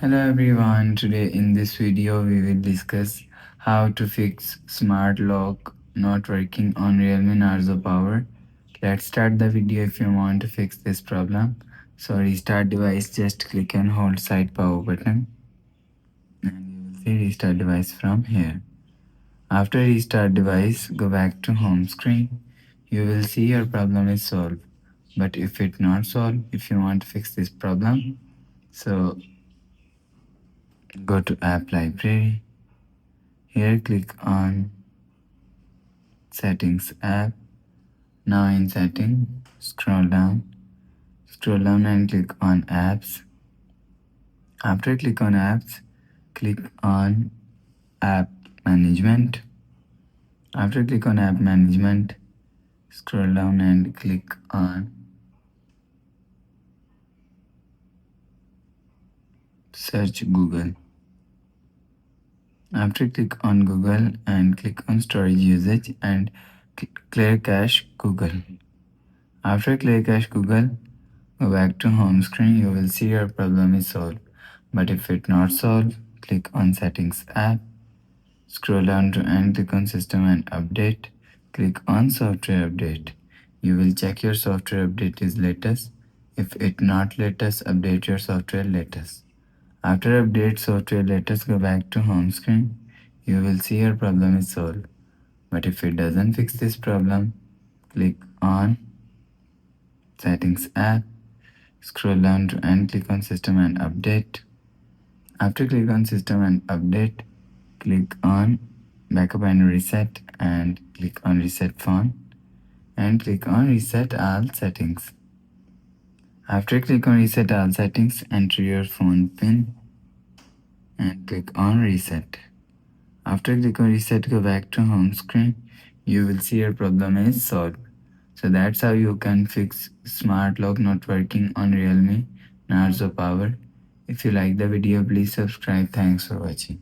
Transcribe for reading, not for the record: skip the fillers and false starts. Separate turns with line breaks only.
Hello everyone, today in this video we will discuss how to fix smart lock not working on Realme Narzo power. Let's start the video. If you want to fix this problem, so restart device, just click and hold side power button and you will see restart device from here. After restart device, go back to home screen. You will see your problem is solved. But if it not solved, if you want to fix this problem, so go to app library. Here click on settings app. Now in setting, scroll down and click on apps. After click on apps, click on app management. After click on app management, scroll down and click on search Google. After click on Google and click on storage usage and clear cache Google. After clear cache Google, go back to home screen. You will see your problem is solved. But if it not solved, click on settings app. Scroll down to and click on system and update. Click on software update. You will check your software update is latest. If it not latest, update your software latest. After update software latest, go back to home screen. You will see your problem is solved. But if it doesn't fix this problem, click on settings app. Scroll down to and click on system and update. After click on system and update, click on backup and reset and click on reset phone and click on reset all settings. After click on reset all settings, enter your phone pin and click on reset. After click on reset, go back to home screen. You will see your problem is solved. So that's how you can fix smart lock not working on Realme Narzo power. If you like the video, please subscribe. Thanks for watching.